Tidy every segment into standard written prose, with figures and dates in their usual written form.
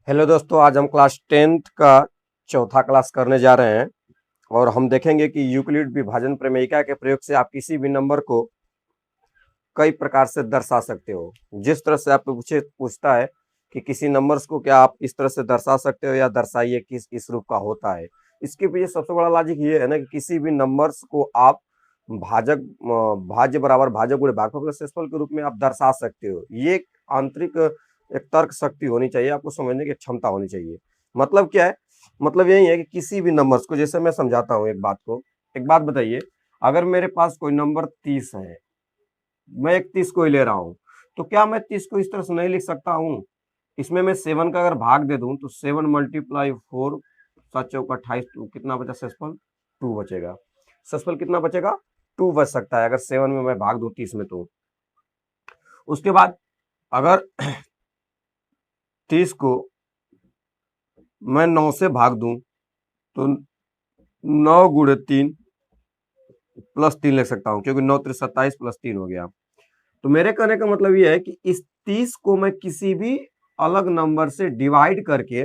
Hello दोस्तों, आज हम क्लास 10th का चौथा क्लास करने जा रहे हैं और हम देखेंगे कि यूक्लिड विभाजन प्रमेयिका के प्रयोग से आप किसी भी नंबर को कई प्रकार से दर्शा सकते हो। जिस तरह से आपको पूछता है कि किसी नंबर्स को क्या आप इस तरह से दर्शा सकते हो या दर्शाइए किस इस रूप का होता है। इसके पीछे सबसे बड़ा लॉजिक ये है ना कि किसी भी नंबर्स को आप भाज्य बराबर भाजक गुणे भागफल प्लस शेषफल के रूप में आप दर्शा सकते हो। ये एक आंतरिक एक तर्क शक्ति होनी चाहिए, आपको समझने की क्षमता होनी चाहिए। मतलब क्या है? मतलब यही है कि किसी भी नंबर्स को, जैसे मैं समझाता हूँ एक बात बताइए, अगर मेरे पास कोई नंबर 30 है, मैं एक 30 को ही ले रहा हूँ, तो क्या मैं 30 को इस तरह से नहीं लिख सकता हूँ? इसमें मैं 7 का अगर भाग दे दूं तो 7 मल्टीप्लाई 4 7 चौका 28, कितना बचा शेषफल? 2 बचेगा। शेषफल कितना बचेगा? 2 बच सकता है अगर 7 में मैं भाग दूं 30 में। तो उसके बाद अगर 30 को मैं 9 से भाग दूं तो 9 गुणे 3 प्लस 3 लिख सकता हूं, क्योंकि 9 3 27 प्लस 3 हो गया। तो मेरे कहने का मतलब यह है कि इस 30 को मैं किसी भी अलग नंबर से डिवाइड करके,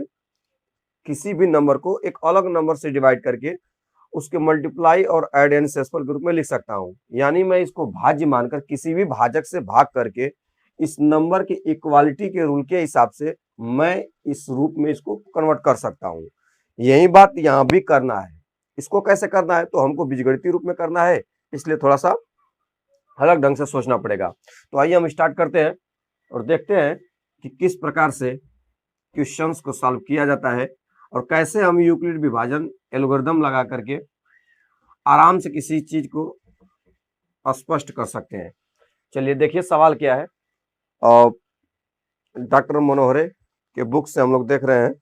किसी भी नंबर को एक अलग नंबर से डिवाइड करके उसके मल्टीप्लाई और ऐड एंड शेषफल के रूप में लिख सकता हूं। यानी मैं इसको भाज्य मानकर किसी भी भाजक से भाग करके इस नंबर के इक्वालिटी के रूल के हिसाब से मैं इस रूप में इसको कन्वर्ट कर सकता हूं। यही बात यहां भी करना है। इसको कैसे करना है? तो हमको बीजगणितीय रूप में करना है, इसलिए थोड़ा सा अलग ढंग से सोचना पड़ेगा। तो आइए हम स्टार्ट करते हैं और देखते हैं कि किस प्रकार से क्वेश्चंस को सॉल्व किया जाता है और कैसे हम यूक्लिड विभाजन एल्गोरिथम लगा करके आराम से किसी चीज को स्पष्ट कर सकते हैं। चलिए देखिए सवाल क्या है। और डॉक्टर मनोहरे के बुक से हम लोग देख रहे हैं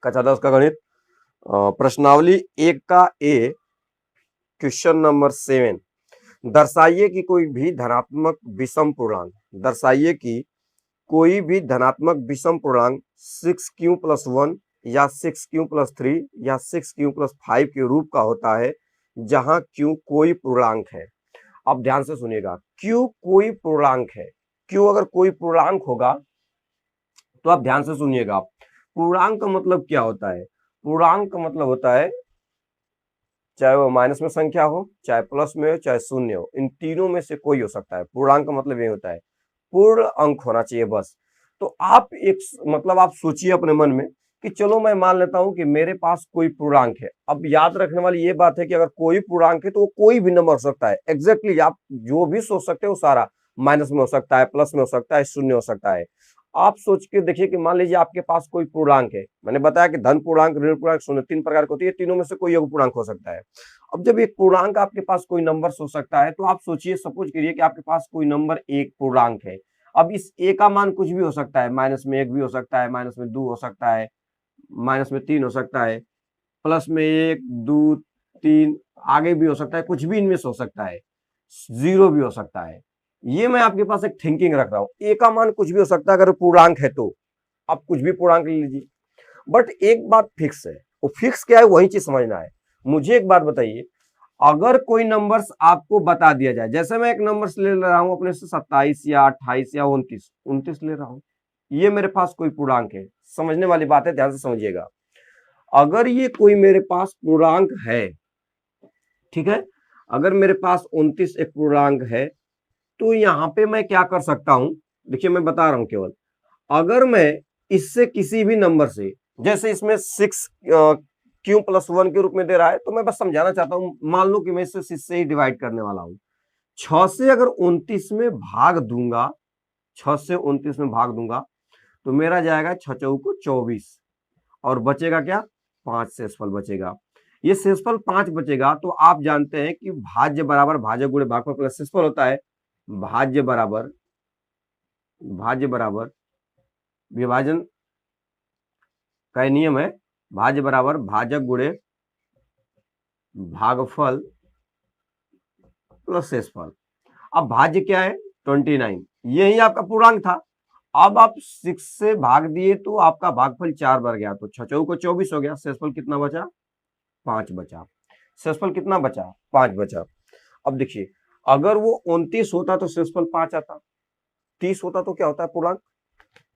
कक्षा 10 का गणित, प्रश्नावली 1 का ए, क्वेश्चन नंबर 7। दर्शाइए कि कोई भी धनात्मक विषम पूर्णांक, दर्शाइए कि कोई भी धनात्मक विषम पूर्णांक 6q + 1 या 6q + 3 या 6q + 5 के रूप का होता है, जहां q कोई पूर्णांक है। अब ध्यान से सुनिएगा, q कोई पूर्णांक है। q अगर कोई पूर्णांक होगा तो आप ध्यान से सुनिएगा, पूर्णांक का मतलब क्या होता है? पूर्णांक का मतलब होता है चाहे वो माइनस में संख्या हो, चाहे प्लस में हो, चाहे शून्य हो, इन तीनों में से कोई हो सकता है। पूर्णांक का मतलब ये होता है पूर्ण अंक होना चाहिए बस। तो आप एक मतलब आप सोचिए अपने मन में कि चलो मैं मान लेता हूं कि मेरे पास कोई पूर्णांक है। अब याद रखने वाली ये बात है कि अगर कोई पूर्णांक है तो वो कोई भी नंबर हो सकता है। एग्जैक्टली आप जो भी सोच सकते हो सारा माइनस में हो सकता है, प्लस में हो सकता है, शून्य हो सकता है। आप सोच के देखिए कि मान लीजिए आपके पास कोई पूर्णांक है। मैंने बताया कि धन पूर्णांक, ऋण पूर्णांक, शून्य, 3 प्रकार की होती है, तीनों में से कोई एक पूर्णांक हो सकता है। अब जब एक पूर्णांक आपके पास कोई नंबर हो सकता है तो आप सोचिए, सपोज करिए कि आपके पास कोई नंबर एक पूर्णांक है। अब इस ए का मान कुछ भी हो सकता है, माइनस में 1 भी हो सकता है, माइनस में 2 हो सकता है, माइनस में 3 हो सकता है, प्लस में 1 2 3 आगे भी हो सकता है, कुछ भी इनमें से हो सकता है, जीरो भी हो सकता है। ये मैं आपके पास एक थिंकिंग रख रहा हूं। ए का मान कुछ भी हो सकता है अगर पूर्णांक है तो आप कुछ भी पूर्णांक ले लीजिए। बट एक बात फिक्स है, वो फिक्स क्या है वही चीज समझना है। मुझे एक बात बताइए, अगर कोई नंबर्स आपको बता दिया जाए, जैसे मैं एक नंबर्स ले रहा हूं अपने से 27 या 28 या 29 ले रहा हूं, ये मेरे पास कोई पूर्णांक है। समझने वाली बात है, ध्यान से समझिएगा। अगर ये कोई मेरे पास पूर्णांक है, ठीक है, अगर मेरे पास 29 एक पूर्णांक है, तो यहां पे मैं क्या कर सकता हूं? देखिए मैं बता रहा हूं केवल, अगर मैं इससे किसी भी नंबर से, जैसे इसमें 6q + 1 के रूप में दे रहा है, तो मैं बस समझाना चाहता हूं, मान लो कि मैं इसे 6 से ही डिवाइड करने वाला हूं। 6 से अगर 29 में भाग दूंगा, 6 से 29 में भाग दूंगा तो मेरा जाएगा 6 चौको 24 और बचेगा क्या? 5 शेषफल बचेगा। ये शेषफल 5 बचेगा तो आप जानते हैं कि भाज्य बराबर भाजक गुणे भागफल प्लस शेषफल होता है। भाज्य बराबर विभाजन का नियम है, भाज्य बराबर भाजक गुणे भागफल प्लस शेषफल। अब भाज्य क्या है? 29, यही आपका पूर्णांक था। अब आप 6 से भाग दिए तो आपका भागफल 4 बढ़ गया, तो 6 चौको 24 हो गया। शेषफल कितना बचा? 5 बचा। शेषफल कितना बचा? 5 बचा। अब देखिए, अगर वो 29 होता तो शेषफल 5 आता, 30 होता तो क्या होता है पूर्णांक?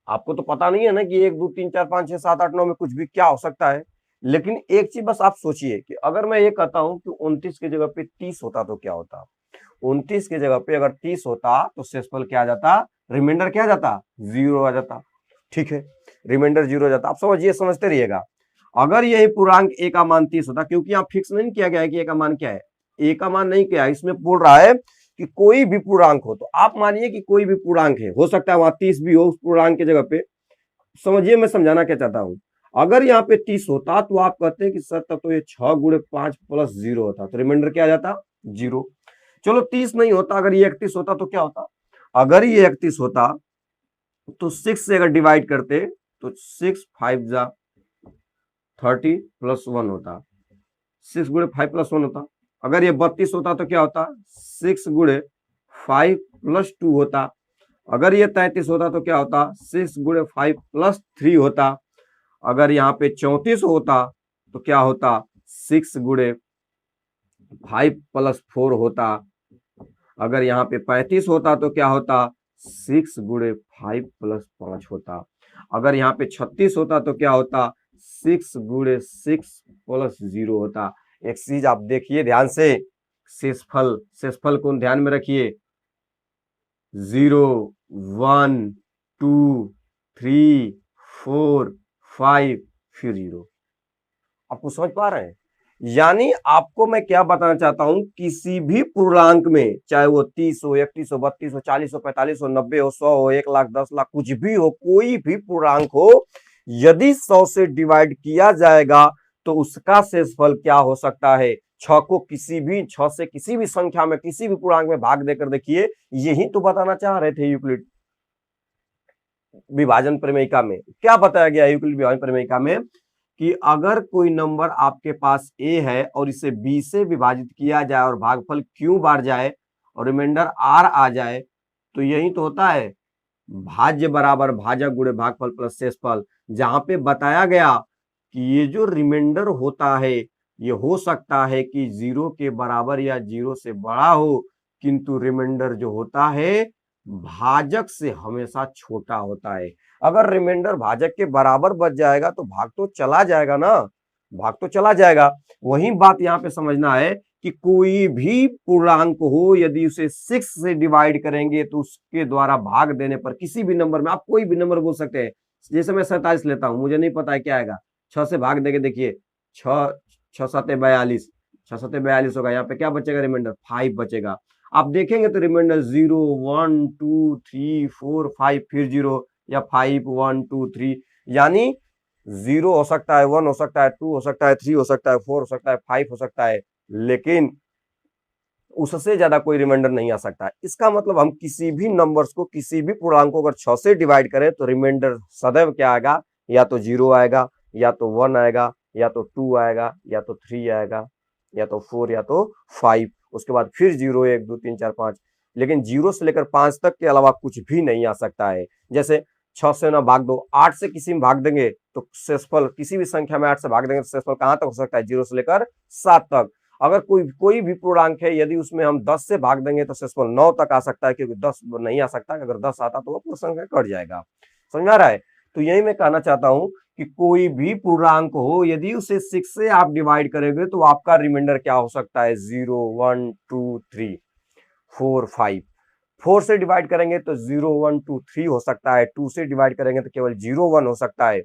आपको तो पता नहीं है ना कि 1 2 3 4 5 6 7 8 9 में कुछ भी क्या हो सकता है। लेकिन एक चीज बस आप सोचिए कि अगर मैं ये कहता हूं कि 29 की जगह पे 30 होता तो क्या होता। 29 की जगह पे अगर 30 होता तो शेषफल क्या आ जाता, रिमाइंडर क्या आ जाता, 0 आ जाता। ठीक है, रिमाइंडर 0 आ जाता। आप समझिए, समझते रहिएगा। अगर यही पूर्णांक ए का मान 30 होता, क्योंकि यहाँ फिक्स नहीं किया गया है कि ए का मान क्या है, ए का मान नहीं किया, इसमें बोल रहा है कि कोई भी पूर्णांक हो। तो आप मानिए कि कोई भी पूर्णांक है, हो सकता है वहां 30 भी हो उस पूर्णांक की जगह पे। समझिए मैं समझाना क्या चाहता हूं। अगर यहाँ पे 30 होता तो आप कहते हैं कि सर तब तो ये 6 गुणे 5 प्लस 0 होता, तो रिमाइंडर क्या आ जाता, 0। चलो 30 नहीं होता, अगर ये 31 होता तो क्या होता। अगर ये 31 होता तो 6 से अगर डिवाइड करते तो 6 5 जा 30 प्लस 1 होता, 6 गुणे 5 प्लस 1 होता। अगर ये 32 होता तो क्या होता, 6 गुणे 5 प्लस 2 होता। अगर ये 33 होता तो क्या होता, 6 गुणे 5 प्लस 3 होता। अगर यहाँ पे 34 होता तो क्या होता, 6 गुणे 5 प्लस 4 होता। अगर यहाँ पे 35 होता तो क्या होता, 6 गुणे 5 प्लस 5 होता। अगर यहाँ पे 36 होता तो क्या होता, 6 गुणे 6 प्लस 0 होता। एक चीज आप देखिए ध्यान से, शेषफल, शेषफल को ध्यान में रखिए, 0 1 2 3 4 5 फिर 0। आपको समझ पा रहे हैं। यानी आपको मैं क्या बताना चाहता हूं, किसी भी पूर्णांक में, चाहे वो 30 हो 31 हो 32 हो 40 हो 45 हो 90 हो 100 हो 1 लाख 10 लाख कुछ भी हो, कोई भी पूर्णांक हो, यदि 100 से डिवाइड किया जाएगा तो उसका शेषफल क्या हो सकता है। 6 को किसी भी 6 से किसी भी संख्या में किसी भी पूर्णांक में भाग देकर देखिए, यही तो बताना चाह रहे थे यूक्लिड विभाजन प्रमेयिका में। क्या बताया गया यूक्लिड विभाजन प्रमेयिका में, कि अगर कोई नंबर आपके पास a है और इसे b से विभाजित किया जाए और भागफल q बार जाए और रिमाइंडर r आ जाए, तो यही तो होता है भाज्य बराबर भाजक गुणे भागफल प्लस शेषफल। जहां पे बताया गया कि ये जो रिमाइंडर होता है ये हो सकता है कि 0 के बराबर या 0 से बड़ा हो, किंतु रिमाइंडर जो होता है भाजक से हमेशा छोटा होता है। अगर रिमाइंडर भाजक के बराबर बच जाएगा तो भाग तो चला जाएगा ना, भाग तो चला जाएगा। वही बात यहाँ पे समझना है कि कोई भी पूर्णांक हो, यदि उसे 6 से डिवाइड करेंगे तो उसके द्वारा भाग देने पर किसी भी नंबर में, आप कोई भी नंबर बोल सकते हैं। जैसे मैं 47 लेता हूं, मुझे नहीं पता है क्या आएगा, 6 से भाग देके देखिए, 6 6 7 42, 6 7 42 होगा। यहाँ पे क्या बचेगा, रिमाइंडर 5 बचेगा। आप देखेंगे तो रिमाइंडर 0 1 2 3 4 5 फिर 0 या 5 1 2 3, यानी 0 हो सकता है, 1 हो सकता है, 2 हो सकता है, 3 हो सकता है, 4 हो सकता है, 5 हो सकता है, लेकिन उससे ज्यादा कोई रिमाइंडर नहीं आ सकता। इसका मतलब हम किसी भी नंबर्स को, किसी भी पूर्णांक को अगर 6 से डिवाइड करें तो रिमाइंडर सदैव क्या आएगा, या तो 0 आएगा, या तो 1 आएगा, या तो 2 आएगा, या तो 3 आएगा, या तो 4, या तो 5। उसके बाद फिर 0 1 2 3 4 5, लेकिन 0 से लेकर 5 तक के अलावा कुछ भी नहीं आ सकता है। जैसे 6 से ना भाग दो, 8 से किसी में भाग देंगे तो शेषफल, किसी भी संख्या में 8 से भाग देंगे तो शेषफल कहां तक हो सकता है, 0 से लेकर 7 तक। अगर कोई भी पूर्णांक है, यदि उसमें हम 10 से भाग देंगे तो शेषफल 9 तक आ सकता है, क्योंकि 10 नहीं आ सकता। अगर 10 आता तो वो पूर्ण संख्या कट जाएगा। समझ में आ रहा है। तो यही मैं कहना चाहता हूं कि कोई भी पूर्णांक हो, यदि उसे 6 से आप डिवाइड करेंगे तो आपका रिमाइंडर क्या हो सकता है, 0 1 2 3 4 5। 4 से डिवाइड करेंगे तो 0 1 2 3 हो सकता है, 2 से डिवाइड करेंगे तो केवल 0 1 हो सकता है।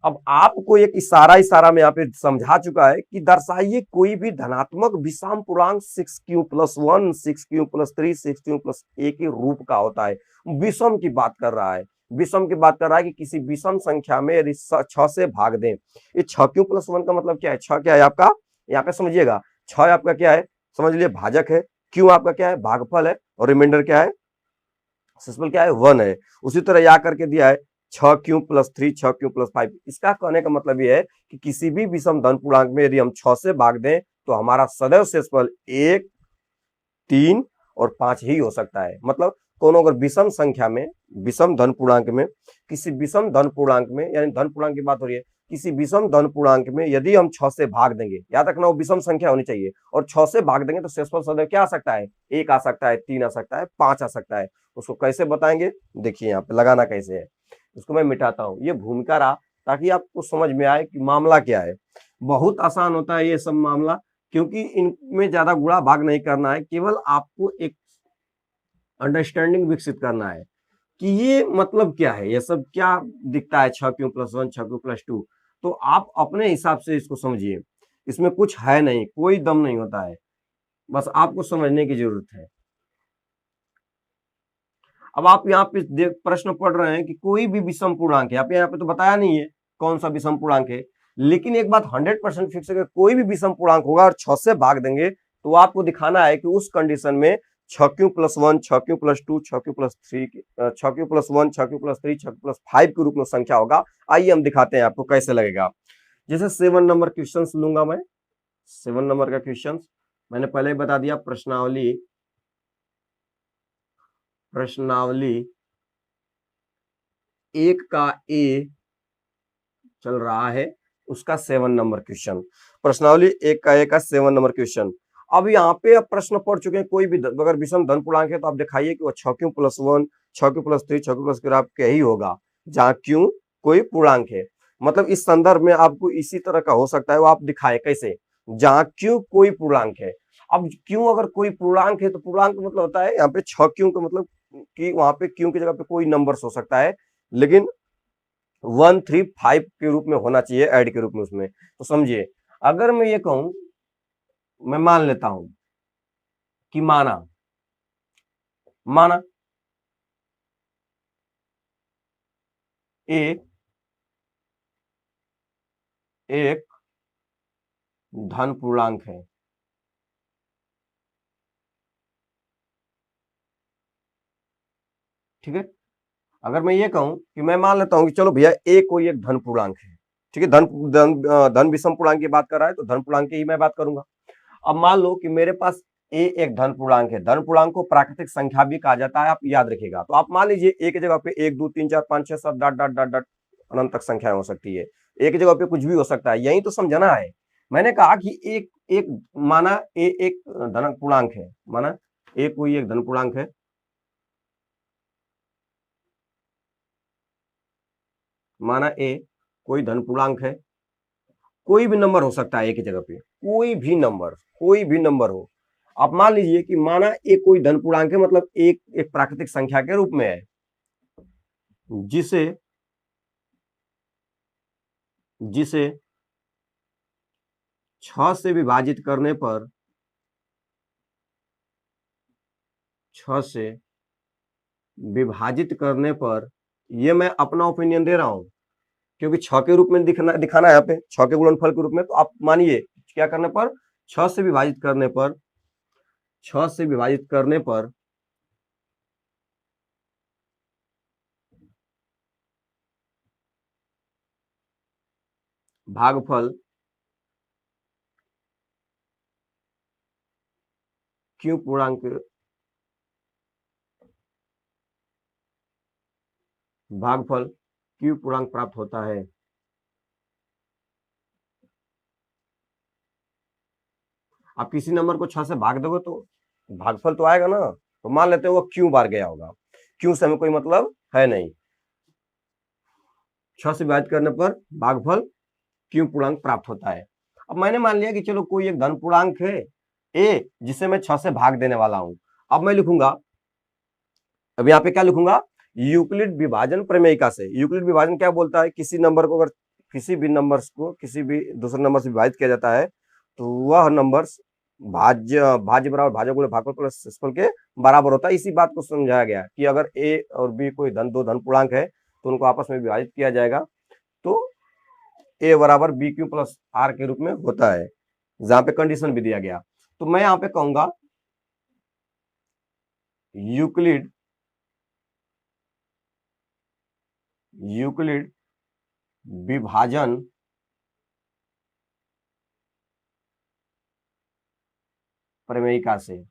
अब आपको एक इशारा में यहाँ पे समझा चुका है कि दर्शाइए कोई भी धनात्मक विषम पूर्णांक 6q plus 1 6q plus 3 6q plus a के रूप का होता है। विषम की बात कर रहा है, विषम की बात कर रहा है कि किसी विषम संख्या में यदि 6 से भाग दें। ये 6q प्लस 1 का मतलब क्या है, 6 क्या है आपका, यहाँ पे समझिएगा, 6 आपका क्या है, समझ लीजिए भाजक है, q आपका क्या है, भागफल है, और रिमाइंडर क्या है, शेषफल क्या है, 1 है। उसी तरह यहाँ करके दिया है 6q प्लस 3 6q प्लस 5। इसका कहने का मतलब यह है कि किसी भी विषम धन पूर्णांक में यदि हम 6 से भाग दें तो हमारा सदैव शेषफल 1 3 और 5 ही हो सकता है। मतलब कोनो अगर विषम संख्या में, विषम धन पूर्णांक में, किसी विषम धन पूर्णांक में, यानी धन पूर्णांक की बात हो रही है, किसी विषम धन पूर्णांक में यदि हम 6 से भाग देंगे, याद रखना वो विषम संख्या होनी चाहिए, और 6 से भाग देंगे तो शेषफल सदैव क्या आ सकता है, 1 आ सकता है, 3 आ सकता है, 5 आ सकता है। उसको कैसे बताएंगे, देखिए यहाँ पे लगाना कैसे है। उसको मैं मिटाता हूँ। ये भूमिका रहा ताकि आपको समझ में आए कि मामला क्या है। बहुत आसान होता है ये सब मामला, क्योंकि इनमें ज्यादा गुणा भाग नहीं करना है, केवल आपको एक अंडरस्टैंडिंग विकसित करना है कि ये मतलब क्या है, ये सब क्या दिखता है, 6q+1 6q+2। तो आप अपने हिसाब से इसको समझिए, इसमें कुछ है नहीं, कोई दम नहीं होता है, बस आपको समझने की जरूरत है। अब आप यहाँ पे प्रश्न पढ़ रहे हैं कि कोई भी विषम पूर्णांक है, आप यहाँ पे तो बताया नहीं है कौन सा विषम पूर्णांक है, लेकिन एक बात 100% फिक्स है, कोई भी विषम पूर्णांक होगा और 6 से भाग देंगे तो आपको दिखाना है कि उस कंडीशन में 6q+1 6q+2 6q+3 6q+1 6q+3 6q+5 के रूप में संख्या होगा। आइए हम दिखाते हैं आपको कैसे लगेगा। जैसे 7 नंबर क्वेश्चन लूंगा मैं, 7 नंबर का क्वेश्चन मैंने पहले ही बता दिया, प्रश्नावली एक का ए चल रहा है, उसका 7 नंबर क्वेश्चन, प्रश्नावली एक का ए का 7 नंबर क्वेश्चन। अब यहाँ पे अब प्रश्न पढ़ चुके हैं, कोई भी अगर विषम धन पूर्णांक है तो आप दिखाइए कि वो 6q+1 6q+3 6q+4 आपके ही होगा, जहाँ क्यू कोई पूर्णांक है। मतलब इस संदर्भ में आपको इसी तरह का हो सकता है, वो आप दिखाए कैसे, जहाँ क्यू कोई पूर्णांक है। अब क्यू अगर कोई पूर्णांक है तो पूर्णांक मतलब होता है यहाँ पे 6q का मतलब कि वहां पे क्यू की जगह पे कोई नंबर हो सकता है, लेकिन 1 3 5 के रूप में होना चाहिए, ऐड के रूप में उसमें। तो समझिए, अगर मैं ये कहूं, मैं मान लेता हूं कि माना ए एक धन पूर्णांक है, ठीक है। अगर मैं ये कहूं कि मैं मान लेता हूं कि चलो भैया ए कोई एक धन पूर्णांक है, ठीक है, धन विषम पूर्णांक की बात कर रहा है तो धन पूर्णांक की ही मैं बात करूंगा। अब मान लो कि मेरे पास ए एक धन पूर्णांक है, धन पूर्णांक को प्राकृतिक संख्या भी कहा जाता है, आप याद रखिएगा। तो आप मान लीजिए ए की जगह पे 1 2 3 4 5 6 7 डॉट डॉट डॉट डॉट अनंत तक संख्याएं हो सकती है, ए की जगह पे कुछ भी हो सकता है, यही तो समझना है। मैंने कहा कि एक एक माना ए एक धन पूर्णांक है, माना ए कोई एक धन पूर्णांक है, माना ए कोई धन पूर्णांक है, कोई भी नंबर हो सकता है ए की जगह पे, कोई भी नंबर हो। आप मान लीजिए कि माना ए कोई धन पूर्णांक है, मतलब एक एक प्राकृतिक संख्या के रूप में है, जिसे जिसे 6 से विभाजित करने पर 6 से विभाजित करने पर, ये मैं अपना ओपिनियन दे रहा हूं क्योंकि 6 के रूप में दिखाना है यहाँ पे, 6 के गुणनफल के रूप में। तो आप मानिए क्या करने पर, 6 से विभाजित करने पर 6 से विभाजित करने पर भागफल क्यों पूर्णांक, भागफल क्यों पूर्णांक प्राप्त होता है। आप किसी नंबर को 6 से भाग दोगे तो भागफल तो आएगा ना, तो मान लेते हैं वो क्यों बार गया होगा, क्यों से हमें कोई मतलब है नहीं, 6 से विभाजित करने पर भागफल क्यों पूर्णांक प्राप्त होता है। अब मैंने मान लिया कि चलो कोई एक धन पूर्णांक है ए, जिसे मैं 6 से भाग देने वाला हूं। अब मैं लिखूंगा, अब यहाँ पे क्या लिखूंगा, यूक्लिड विभाजन प्रमेयिका से। यूक्लिड विभाजन क्या बोलता है, किसी नंबर को अगर किसी भी नंबर को किसी भी दूसरे नंबर से विभाजित किया जाता है तो वह नंबर भाज्य बराबर भाज्य गुणे भागफल प्लस शेषफल के बराबर होता है। इसी बात को समझाया गया कि अगर ए और बी कोई दो धन पूर्णांक है तो उनको आपस में विभाजित किया जाएगा तो ए बराबर बी क्यू प्लस आर के रूप में होता है, जहां पे कंडीशन भी दिया गया। तो मैं यहाँ पे कहूंगा यूक्लिड विभाजन प्रमेयिका से।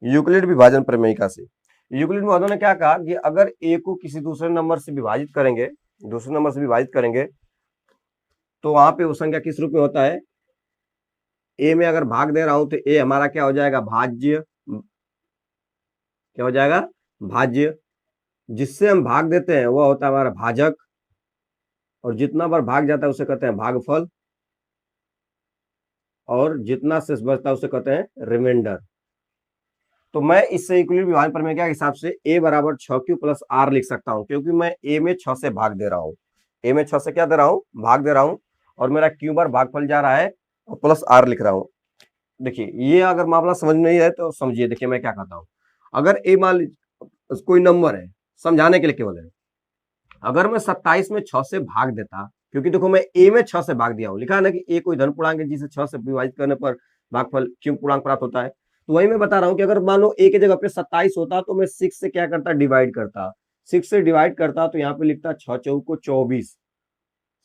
यूक्लिड विभाजन प्रमेयिका से, यूक्लिड विभाजन ने क्या कहा कि अगर ए को किसी दूसरे नंबर से विभाजित करेंगे, तो वहां पे वो संख्या किस रूप में होता है, ए में अगर भाग दे रहा हूं तो ए हमारा क्या हो जाएगा, भाज्य क्या हो जाएगा, भाज्य। जिससे हम भाग देते हैं वह होता है हमारा भाजक, और जितना बार भाग जाता है उसे कहते हैं भागफल, और जितना शेष बचता है उसे कहते हैं रिमाइंडर। तो मैं इससे इक्वलिब्रियम विभाजन प्रमेय के हिसाब से a बराबर 6q प्लस r लिख सकता हूं, क्योंकि मैं a में 6 से भाग दे रहा हूं, a में 6 से क्या दे रहा हूं, भाग दे रहा हूं, और मेरा q बार भागफल जा रहा है और प्लस r लिख रहा हूं। देखिए ये अगर मामला समझ में नहीं है तो समझिए, देखिए मैं क्या कहता हूं। अगर a मान कोई नंबर है, समझाने के लिए केवल है, अगर मैं 27 में 6 से भाग देता, क्योंकि देखो मैं a में 6 से भाग दिया हूं, लिखा है ना कि a कोई धन पूर्णांक है जिसे 6 से विभाजित करने पर भागफल q पूर्णांक प्राप्त होता है। तो वही मैं बता रहा हूं कि अगर मान लो a की जगह पे 27 होता तो मैं 6 से क्या करता, डिवाइड करता, 6 से डिवाइड करता तो यहाँ पे लिखता 6 चौक को 24,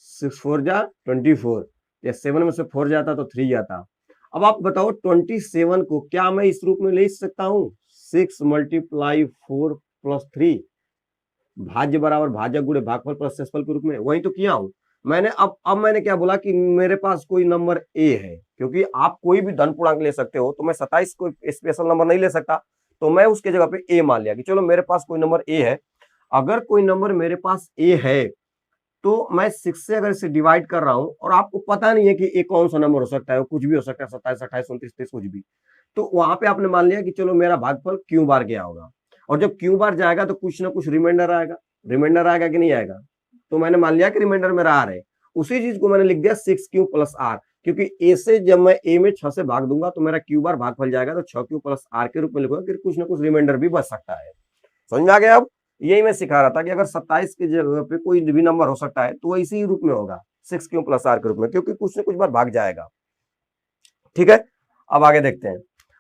6 4 जा 24, या 7 में से 4 जाता तो 3 जाता। अब आप बताओ 27 को क्या मैं इस रूप में लिख सकता हूं, 6 मल्टीप्लाई 4 प्लस 3, भाज्य बराबर भाजक गुणे भागफल प्लस शेषफल के रूप में। वही तो किया हूं मैंने। अब मैंने क्या बोला कि मेरे पास कोई नंबर ए है, क्योंकि आप कोई भी धन पूर्णांक ले सकते हो, तो मैं 27 को स्पेशल नंबर नहीं ले सकता, तो मैं उसके जगह पे ए मान लिया कि चलो मेरे पास कोई नंबर ए है। अगर कोई नंबर मेरे पास ए है तो मैं 6 से अगर इसे डिवाइड कर रहा हूं, और आपको पता नहीं है कि ए कौन सा नंबर हो सकता है, कुछ भी हो सकता है, 27 28 29 30 कुछ भी, तो वहां पे आपने मान लिया कि चलो मेरा भागफल क्यू बार गया होगा, और जब क्यू बार जाएगा तो कुछ ना कुछ रिमाइंडर आएगा। रिमाइंडर आएगा कि नहीं आएगा, तो मैंने मान लिया कि रिमाइंडर मेरा आर है। उसी चीज को मैंने लिख दिया 6q प्लस आर, क्योंकि ए से जब मैं ए में 6 से भाग दूंगा तो मेरा क्यू बार भागफल जाएगा, तो 6q प्लस आर के रूप में लिखूंगा, फिर कुछ ना कुछ रिमाइंडर भी बच सकता है। समझ में आ गया। अब यही मैं सिखा रहा था कि अगर 27 की जगह पे कोई भी नंबर हो सकता है तो इसी रूप में होगा, 6q प्लस आर के रूप में, क्योंकि कुछ ना कुछ बार भाग जाएगा। ठीक है, अब आगे देखते हैं।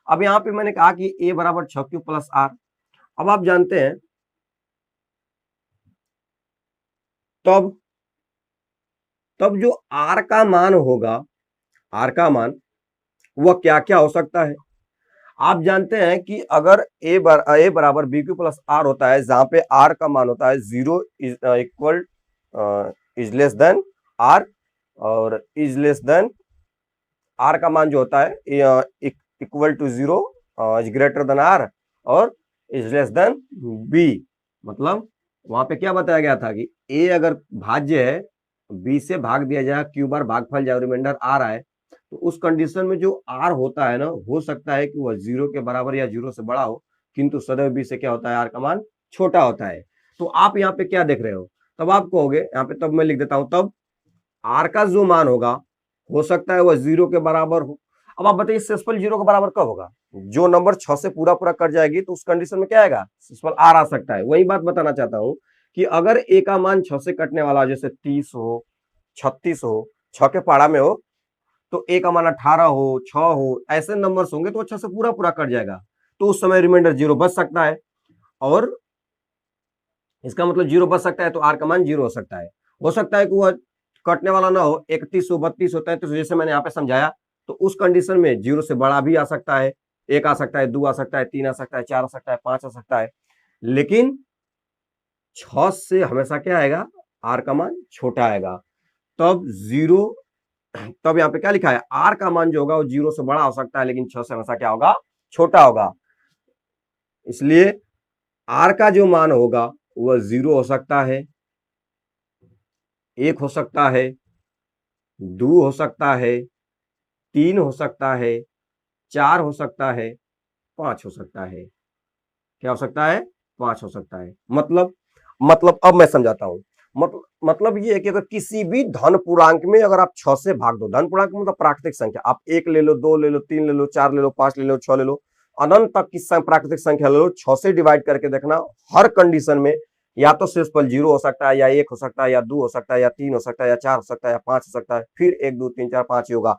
अब यहाँ पे मैंने कहा कि a बराबर 6q प्लस आर। अब आप जानते हैं तब जो r का मान होगा, r का मान वह क्या क्या हो सकता है। आप जानते हैं कि अगर a बराबर bq प्लस r होता है, जहां पे r का मान होता है 0 equal is less than r, और इज लेस देन r का मान जो होता है equal to 0 is greater than r, और इज लेस देन b। मतलब वहां पे क्या बताया गया था कि a अगर भाज्य है, b से भाग दिया जाए, q बार भागफल जाए, रिमाइंडर r आए, तो उस कंडीशन में जो r होता है ना, हो सकता है कि वह 0 के बराबर या 0 से बड़ा हो, किंतु सदैव b से क्या होता है, r का मान छोटा होता है। तो आप यहाँ पे क्या देख रहे हो, तब आप कहोगे यहाँ पे, तब मैं लिख देता हूं, तब r का जो मान होगा हो सकता है वह 0 के बराबर हो। अब आप बताइए शेषफल 0 के बराबर कब होगा, जो नंबर 6 से पूरा पूरा कट जाएगी तो उस कंडीशन में क्या आएगा, शेषफल r आ सकता है। वही बात बताना चाहता हूं कि अगर a का मान 6 से कटने वाला, जैसे 30 हो, 36 हो, 6 के पहाड़ा में हो, तो a का मान 18 हो, 6 हो, ऐसे नंबर्स होंगे तो 6 से पूरा पूरा कट जाएगा, तो उस समय रिमाइंडर 0 बच सकता है, और इसका मतलब 0 बच सकता है तो r का मान 0 हो सकता है। हो सकता है कि वह कटने वाला ना हो, 31 हो, 32 हो, 33, जैसे मैंने यहाँ पे समझाया, तो उस कंडीशन में 0 से बड़ा भी आ सकता है, 1 आ सकता है, 2 आ सकता है, 3 आ सकता है, 4 आ सकता है, 5 आ सकता है, लेकिन 6 से हमेशा क्या आएगा, r का मान छोटा आएगा। तब 0, तब यहाँ पे क्या लिखा है, r का मान जो होगा वो 0 से बड़ा हो सकता है, लेकिन 6 से हमेशा क्या होगा, छोटा होगा। इसलिए r का जो मान होगा वह 0 हो सकता है, 1 हो सकता है, 2 हो सकता है, 3 हो सकता है, 4 हो सकता है, 5 हो सकता है। क्या हो सकता है, 5 हो सकता है। मतलब अब मैं समझाता हूं। मतलब ये है कि अगर किसी भी धन पूर्णांक में अगर आप 6 से भाग दो, धन पूर्णांक मतलब प्राकृतिक संख्या, आप 1 ले लो, 2 ले लो, 3 ले लो, 4 ले लो, 5 ले लो, 6 ले लो, अनंत तक की प्राकृतिक संख्या ले लो, 6 से डिवाइड करके देखना, हर कंडीशन में या तो शेषफल 0 हो सकता है, या 1 हो सकता है, या 2 हो सकता है, या 3 हो सकता है, या 4 हो सकता है, या 5 हो सकता है, फिर 1 2 3 4 5 ही होगा,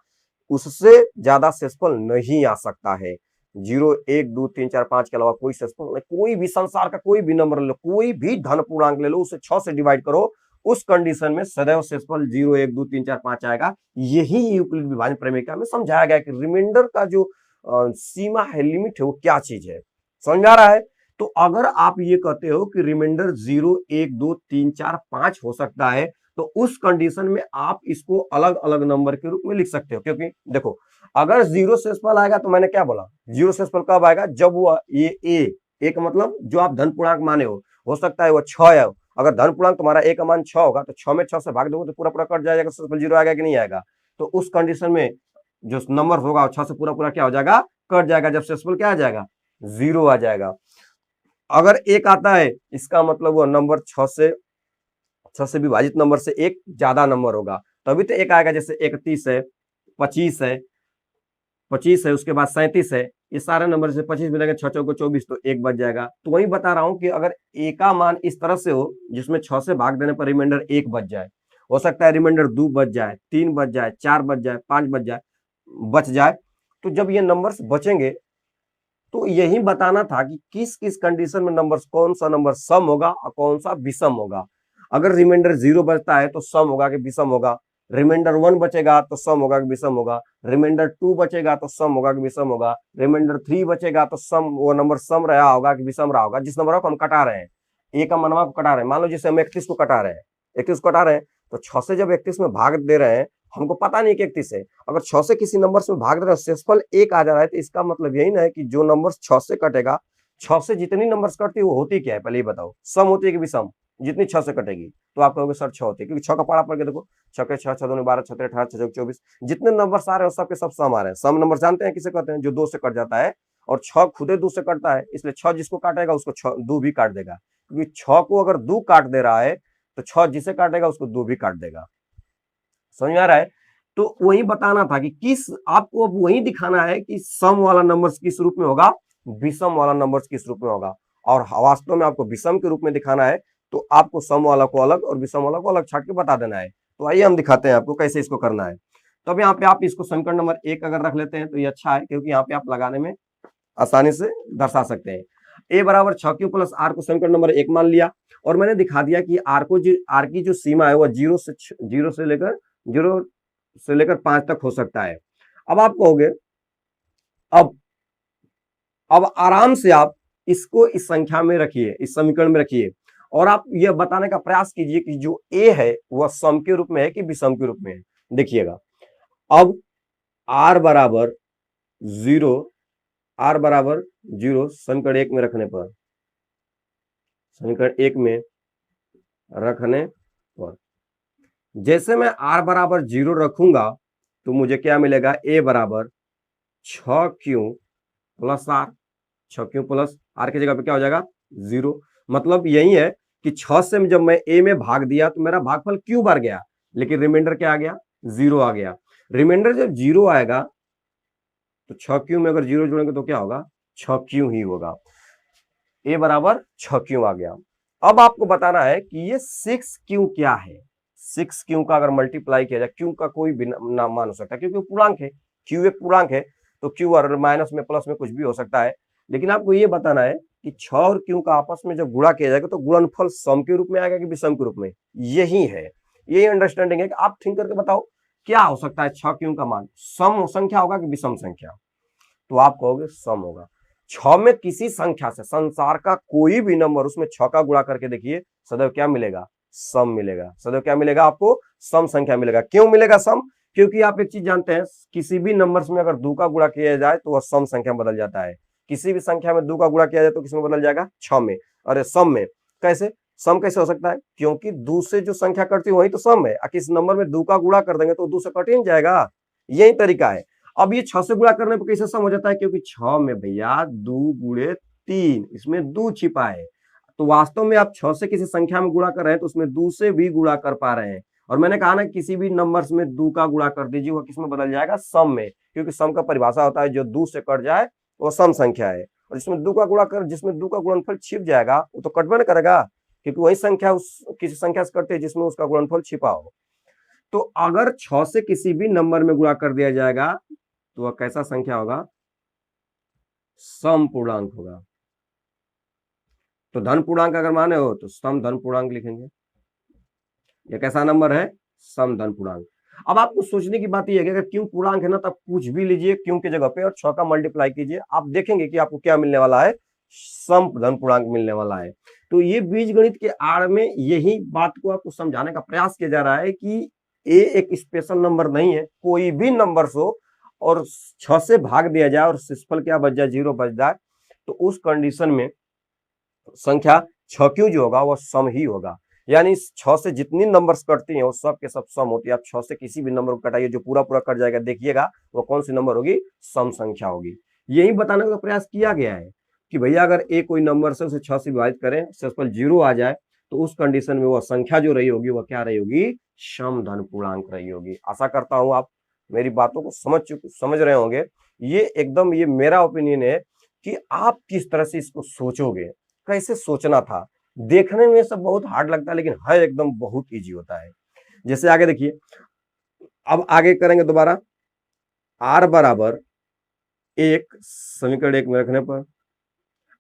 उससे ज्यादा शेषफल नहीं आ सकता है। 0 1 2 3 4 5 के अलावा कोई शेषफल नहीं। कोई भी संसार का कोई भी नंबर ले लो, कोई भी धन पूर्णांक ले लो, उसे 6 से डिवाइड करो, उस कंडीशन में सदैव शेषफल 0 1 2 3 4 5 आएगा। यही यूक्लिड विभाजन प्रमेय में समझाया गया कि रिमाइंडर का जो सीमा है, लिमिट है, वो क्या चीज है। समझ में आ रहा है। तो अगर आप ये कहते हो कि रिमाइंडर 0 1 2 3 4 5 हो सकता है, तो उस कंडीशन में आप इसको अलग अलग नंबर के रूप में लिख सकते हो। क्योंकि देखो, अगर 0 शेषफल आएगा तो मैंने क्या बोला, 0 शेषफल कब आएगा, जब वह ये a एक मतलब जो आप धन पूर्णांक माने हो सकता है वो 6 है। अगर धन पूर्णांक तुम्हारा ए का मान 6 होगा तो 6 में 6 से भाग दोगे तो पूरा पूरा कट जाएगा, सिर्फ 0 आएगा कि नहीं आएगा। तो उस कंडीशन में जो नंबर होगा 6 से पूरा पूरा क्या हो जाएगा, कट जाएगा। जब सक्सेसफुल क्या आ जाएगा, 0 आ जाएगा। अगर एक आता है इसका मतलब वो नंबर 6 से विभाजित नंबर से एक ज्यादा नंबर होगा तभी तो एक आएगा। जैसे 31 है, 25 है, 25 है, उसके बाद 37 है, ये सारे नंबर से 25 मिलेंगे, 6 चौको 24, तो एक बच जाएगा। तो वही बता रहा हूं कि अगर ए का मान इस तरह से हो जिसमें 6 से भाग देने पर रिमाइंडर 1 बच जाए, हो सकता है रिमाइंडर 2 बच जाए, 3 बच जाए, 4 बच जाए, 5 बच जाए। तो जब ये नंबर्स बचेंगे तो यही बताना था कि किस किस कंडीशन में नंबर्स, कौन सा नंबर सम होगा और कौन सा विषम होगा। अगर रिमाइंडर 0 बचता है तो सम होगा कि विषम होगा, रिमाइंडर 1 बचेगा तो सम होगा कि विषम होगा, रिमाइंडर 2 बचेगा तो सम होगा कि विषम होगा, रिमाइंडर 3 बचेगा तो सम, वो नंबर सम रहा होगा कि विषम रहा होगा। जिस नंबर को हम कटा रहे हैं, ए का मनवा को कटा रहे हैं, मान लो जैसे हम 31 को कटा रहे हैं, 31 को कटा रहे हैं तो 6 से जब 31 में भाग दे रहे हैं, हमको पता नहीं कि 31 है, अगर 6 से किसी नंबर से भाग दे रहे हैं, शेषफल 1 आ जा रहा है, तो इसका मतलब यही ना है कि जो नंबर 6 से कटेगा, 6 से जितनी नंबर्स कटती है वो होती क्या है, पहले ये बताओ, सम होती है कि विषम। जितनी 6 से कटेगी तो आप कहोगे सर 6 होती है, क्योंकि 6 का पारा पढ़ के देखो, 6 के 6, 6 दूनी 12, 6 18, 6 चौक 24, जितने नंबर्स आ रहे हैं सबके सब सम आ रहे हैं। सम नंबर जानते हैं किसे कहते हैं, जो 2 से कट जाता है, और 6 खुदे 2 से कटता है, इसलिए 6 जिसको काटेगा उसको 2 भी काट देगा, क्योंकि 6 को अगर 2 काट दे रहा है तो 6 जिसे काटेगा उसको 2 भी काट देगा। समझ में आ रहा है। तो वही बताना था कि किस, आपको अब वही दिखाना है कि सम वाला नंबर किस रूप में होगा, विषम वाला नंबर किस रूप में होगा, और वास्तव में आपको विषम के रूप में दिखाना है तो आपको सम वाला को अलग और विषम वाला को अलग छाट के बता देना है। तो आइए हम दिखाते हैं आपको कैसे इसको करना है। तो अब यहाँ पे आप इसको समीकरण नंबर 1 अगर रख लेते हैं तो ये अच्छा है, क्योंकि यहाँ पे आप लगाने में आसानी से दर्शा सकते हैं। ए बराबर 6q प्लस आर को समीकरण नंबर 1 मान लिया, और मैंने दिखा दिया कि आर की जो सीमा है वो 0 से लेकर 5 तक हो सकता है। अब आप कहोगे, अब आराम से आप इसको इस संख्या में रखिए, इस समीकरण में रखिए, और आप यह बताने का प्रयास कीजिए कि जो ए है वह सम के रूप में है कि विषम के रूप में है। देखिएगा, अब आर बराबर 0 समीकरण 1 में रखने पर, जैसे मैं r बराबर 0 रखूंगा तो मुझे क्या मिलेगा, a बराबर 6q plus are, 6q plus are की जगह पे क्या हो जाएगा 0। मतलब यही है कि 6 से जब मैं a में भाग दिया तो मेरा भागफल q बार गया, लेकिन रिमाइंडर क्या आ गया, 0 आ गया। रिमाइंडर जब 0 आएगा तो 6q में अगर 0 जोड़ेंगे तो क्या होगा, 6q ही होगा। a बराबर 6q आ गया। अब आपको बताना है कि ये 6q क्या है। 6q का अगर मल्टीप्लाई किया जाए, q का कोई भी नाम मान हो सकता है क्योंकि पूर्णांक है, q एक पूर्णांक है, तो q और माइनस में प्लस में कुछ भी हो सकता है। लेकिन आपको ये बताना है कि 6 और q का आपस में जब गुणा किया जाएगा तो गुणनफल सम के रूप में आएगा कि विषम के रूप में, यही है, यही अंडरस्टैंडिंग है कि आप थिंक करके बताओ क्या हो सकता है 6q का मान, सम संख्या होगा कि विषम संख्या। तो आप कहोगे सम होगा। 6 में किसी संख्या से, संसार का कोई भी नंबर, उसमें 6 का गुणा करके देखिए, सदैव क्या मिलेगा, सम मिलेगा। सदैव क्या मिलेगा आपको, सम संख्या मिलेगा। क्यों मिलेगा सम, क्योंकि आप एक चीज जानते हैं, किसी भी नंबर्स में अगर 2 का गुणा किया जाए तो वह सम संख्या में बदल जाता है। किसी भी संख्या में 2 का गुणा किया जाए तो किसमें बदल जाएगा, 6 में। अरे सम में कैसे, सम कैसे हो सकता है, क्योंकि 2 से जो संख्या कटती है वही तो सम है। किस नंबर में 2 का गुणा कर देंगे तो 2 से कट ही नहीं जाएगा, यही तरीका है। अब ये 6 से गुणा करने पर कैसे सम हो जाता है, क्योंकि 6 में भैया 2 गुणे 3, इसमें 2 छिपा है। तो वास्तव में आप 6 से किसी संख्या में गुणा कर रहे हैं तो उसमें 2 से भी गुणा कर पा रहे हैं। और मैंने कहा ना किसी भी नंबर्स में 2 का गुणा कर दीजिए, वह किसमें बदल जाएगा, सम में, क्योंकि सम का परिभाषा होता है जो 2 से कट जाए वो सम संख्या है। और जिसमें 2 का गुणा कर, जिसमें 2 का गुणनफल छिप जाएगा वो तो कटबे न करेगा, क्योंकि वही संख्या उस किसी संख्या से कटती है जिसमें उसका गुणनफल छिपा हो। तो अगर 6 से किसी भी नंबर में गुणा कर दिया जाएगा तो वह कैसा संख्या होगा, सम पूर्णांक होगा। तो धन पूर्णांक अगर माने हो तो सम धन पूर्णांक लिखेंगे। यह कैसा नंबर है, सम धन पूर्णांक। अब आपको सोचने की बात यह है कि अगर क्यों पूर्णांक है ना, तब कुछ भी लीजिए क्यों की जगह पे और 6 का मल्टीप्लाई कीजिए, आप देखेंगे कि आपको क्या मिलने वाला है, सम धन पूर्णांक मिलने वाला है। तो ये बीज गणित के आड़ में यही बात को आपको समझाने का प्रयास किया जा रहा है कि ए एक स्पेशल नंबर नहीं है, कोई भी नंबर हो और 6 से भाग दिया जाए और शेषफल क्या बच जाए, 0 बच जाए, तो उस कंडीशन में संख्या 6q जो होगा वो सम ही होगा, यानी 6 से जितनी नंबर्स कटती हैं वो सब के सब सम होती है। आप 6 से किसी भी नंबर को कटाइए, जो पूरा पूरा कट जाएगा, देखिएगा वो कौन सी नंबर होगी, सम संख्या होगी। यही बताने का प्रयास किया गया है कि भैया अगर एक कोई नंबर से उसे 6 से विभाजित करें, सक्सेसफुल 0 आ जाए, तो उस कंडीशन में वह संख्या जो रही होगी वह क्या रही होगी, सम धन पूर्णांक रही होगी। आशा करता हूं आप मेरी बातों को समझ रहे होंगे। ये एकदम ये मेरा ओपिनियन है कि आप किस तरह से इसको सोचोगे, कैसे सोचना था। देखने में सब बहुत हार्ड लगता है लेकिन है एकदम बहुत इजी होता है। जैसे आगे देखिए, अब आगे करेंगे दोबारा, r बराबर 1 समीकरण 1 में रखने पर,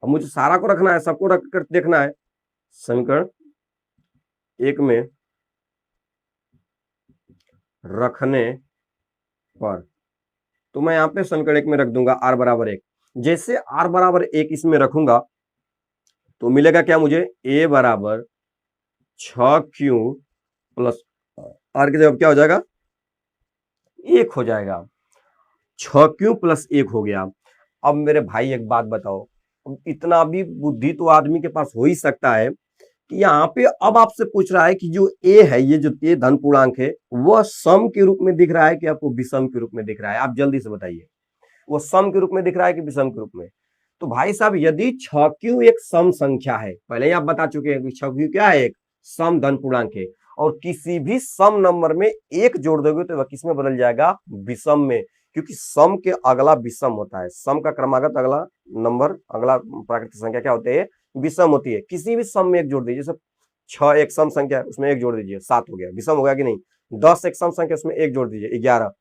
अब मुझे सारा को रखना है, सबको रख कर देखना है। समीकरण 1 में रखने पर तो मैं यहां पे समीकरण 1 में रख दूंगा r बराबर 1। जैसे r बराबर 1 इसमें रखूंगा तो मिलेगा क्या मुझे, a बराबर 6q प्लस r की जगह क्या हो जाएगा, 1 हो जाएगा। 6q प्लस 1 हो गया। अब मेरे भाई एक बात बताओ, इतना भी बुद्धि तो आदमी के पास हो ही सकता है कि यहाँ पे अब आपसे पूछ रहा है कि जो a है, ये जो a धन पूर्णांक है, वह सम के रूप में दिख रहा है कि आपको विषम के रूप में दिख रहा है, आप जल्दी से बताइए। वो सम के रूप में दिख रहा है कि विषम के रूप में। तो भाई साहब यदि 6q एक सम संख्या है, पहले ही आप बता चुके हैं कि 6q क्या है, एक सम धन पूर्णांक है, और किसी भी सम नंबर में एक जोड़ दोगे तो वह किस में बदल जाएगा, विषम में, क्योंकि सम के अगला विषम होता है। सम का क्रमागत अगला नंबर, अगला प्राकृतिक संख्या क्या होती है, विषम होती है। किसी भी सम में एक जोड़ दीजिए, जैसे 6 एक सम संख्या है, उसमें एक जोड़ दीजिए, 7 हो गया, विषम हो गया कि नहीं। 10 एक सम संख्या, उसमें एक जोड़ दीजिए, 11,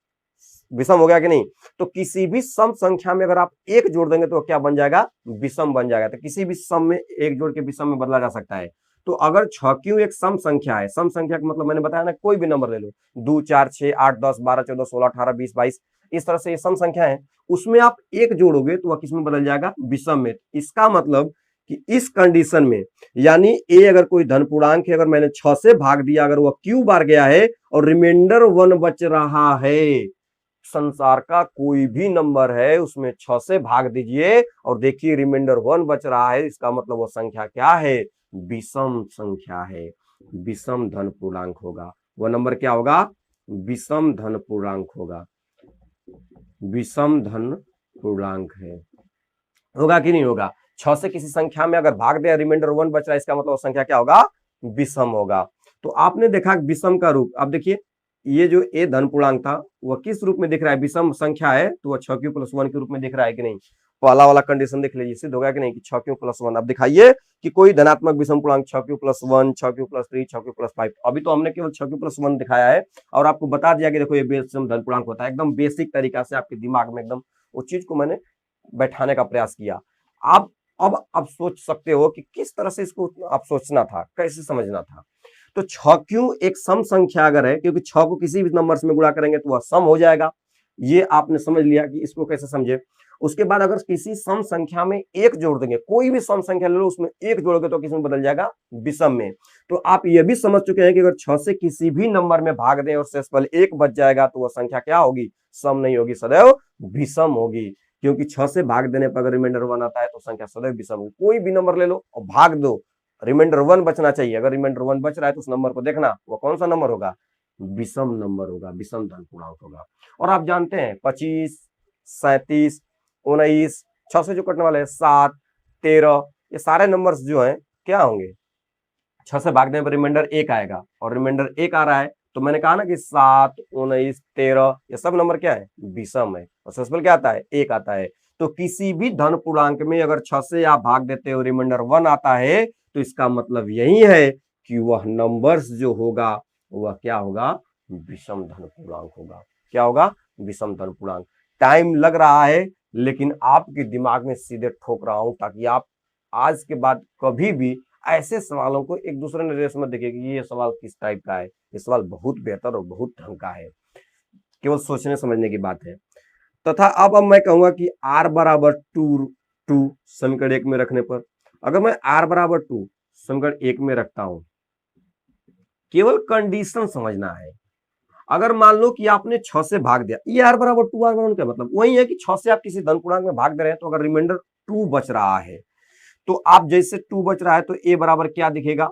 विषम हो गया कि नहीं। तो किसी भी सम संख्या में अगर आप एक जोड़ देंगे तो क्या बन जाएगा, विषम बन जाएगा। तो किसी भी सम में एक जोड़ के विषम में बदला जा सकता है। तो अगर 6q एक सम संख्या है, सम संख्या का मतलब मैंने बताया ना, कोई भी नंबर ले लो, 2 4 6 8 10 12 14 16 18 20 22, इस तरह से ये सम संख्या है, उसमें आप एक जोड़ोगे तो वह किसमें बदल जाएगा, विषम में। इसका मतलब कि इस कंडीशन में, यानी ए अगर कोई धन पूर्णांक है, अगर मैंने 6 से भाग दिया, अगर वह q बार गया है और रिमाइंडर 1 बच रहा है, संसार का कोई भी नंबर है उसमें 6 से भाग दीजिए और देखिए रिमाइंडर 1 बच रहा है, इसका मतलब वो संख्या क्या है, विषम संख्या है, विषम धन पूर्णांक होगा। वो नंबर क्या होगा, विषम धन पूर्णांक होगा, विषम धन पूर्णांक है। होगा कि नहीं होगा, 6 से किसी संख्या में अगर भाग दे, रिमाइंडर 1 बच रहा है, इसका मतलब वो संख्या क्या होगा, विषम होगा। तो आपने देखा विषम का रूप। अब देखिए ये जो ए धन पूर्णांक था वह किस रूप में दिख रहा है, विषम संख्या है तो वह 6q प्लस 1 के रूप में दिख रहा है कि नहीं। पहला वाला कंडीशन देख लीजिए, सिद्ध होगा कि नहीं कि 6q प्लस 1। अब दिखाइए कि कोई धनात्मक विषम पूर्णांक 6q plus 1, 6q plus 3, 6q plus 5। अभी तो हमने केवल 6q प्लस 1 दिखाया है और आपको बता दिया कि देखो ये विषम धन पूर्णांक होता है। एकदम बेसिक तरीका से आपके दिमाग में एकदम उस चीज को मैंने बैठाने का प्रयास किया। आप अब सोच सकते हो कि किस तरह से इसको आप सोचना था, कैसे समझना था। तो 6q एक सम संख्या अगर है, क्योंकि 6 को किसी भी नंबर में गुणा करेंगे तो वह सम हो जाएगा, ये आपने समझ लिया कि इसको कैसे समझे। उसके बाद अगर किसी सम संख्या में एक जोड़ देंगे, कोई भी सम संख्या ले लो उसमें एक जोड़ोगे तो किसमें बदल जाएगा, विषम में। तो आप ये भी समझ चुके हैं कि अगर 6 से किसी भी नंबर में भाग दें और शेषफल 1 बच जाएगा तो वह संख्या क्या होगी, सम नहीं होगी, सदैव विषम होगी। क्योंकि 6 से भाग देने पर अगर रिमाइंडर 1 आता है तो संख्या सदैव विषम होगी। कोई भी नंबर ले लो और भाग दो, रिमाइंडर 1 बचना चाहिए। अगर रिमाइंडर 1 बच रहा है तो उस नंबर को देखना वो कौन सा नंबर होगा, विषम नंबर होगा, विषम धन पूर्णांक होगा। और आप जानते हैं 25, 37, 19, 6 से जो कटने वाले हैं 7, 13, ये सारे नंबर्स जो हैं क्या होंगे, 6 से भाग देने पर रिमाइंडर 1 आएगा और रिमाइंडर 1 आ रहा है तो मैंने कहा ना कि 7, 19, 13 ये सब नंबर क्या है, विषम है। और शेषफल क्या आता है, 1 आता है। तो किसी भी धन पूर्णांक में अगर 6 से आप भाग देते हो रिमाइंडर 1 आता है तो इसका मतलब यही है कि वह नंबर्स जो होगा वह क्या होगा, विषम धन पूर्णांक होगा। क्या होगा, विषम धन पूर्णांक। टाइम लग रहा है लेकिन आपके दिमाग में सीधे ठोक रहा हूं ताकि आप आज के बाद कभी भी ऐसे सवालों को एक दूसरे नजरिए से मत देखिए कि ये सवाल किस टाइप का है। ये सवाल बहुत बेहतर और बहुत ढंग का है, केवल सोचने समझने की बात है। तथा अब मैं कहूंगा कि r बराबर 2 समीकरण 1 में रखने पर, अगर मैं r बराबर 2 समीकरण 1 में रखता हूं, केवल कंडीशन समझना है। अगर मान लो कि आपने 6 से भाग दिया, ये r बराबर 2, r बराबर क्या मतलब वही है कि 6 से आप किसी धन पूर्णांक में भाग दे रहे हैं तो अगर रिमाइंडर 2 बच रहा है तो आप जैसे 2 बच रहा है तो a बराबर क्या दिखेगा,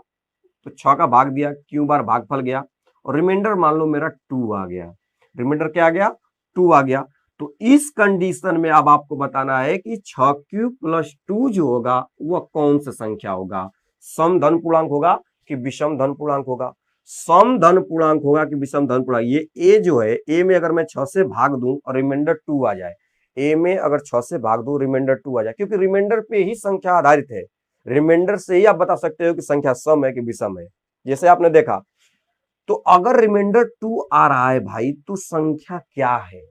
तो 6 का भाग दिया, q बार भागफल गया और रिमाइंडर मान लो मेरा 2 आ गया। रिमाइंडर क्या आ गया, 2 आ गया। तो इस कंडीशन में अब आपको बताना है कि 6q प्लस 2 जो होगा वह कौन सी संख्या होगा, सम धन पूर्णांक होगा कि विषम धन पूर्णांक होगा। सम धन पूर्णांक होगा कि विषम धन पूर्णांक। ये a जो है, a में अगर मैं 6 से भाग दूं और रिमाइंडर 2 आ जाए, a में अगर 6 से भाग दूं रिमाइंडर 2 आ जाए, क्योंकि रिमाइंडर पे ही संख्या आधारित है। रिमाइंडर से ही आप बता सकते हो कि संख्या सम है कि विषम है। जैसे आपने देखा, तो अगर रिमाइंडर 2 आ रहा है भाई, तो संख्या क्या है,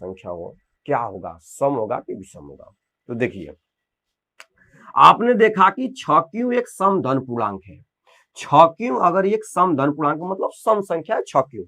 संख्या हो क्या होगा, सम होगा कि विषम होगा। तो देखिए, आपने देखा कि 6q एक सम धन पूर्णांक है। 6q अगर एक सम धन पूर्णांक मतलब सम संख्या है 6q,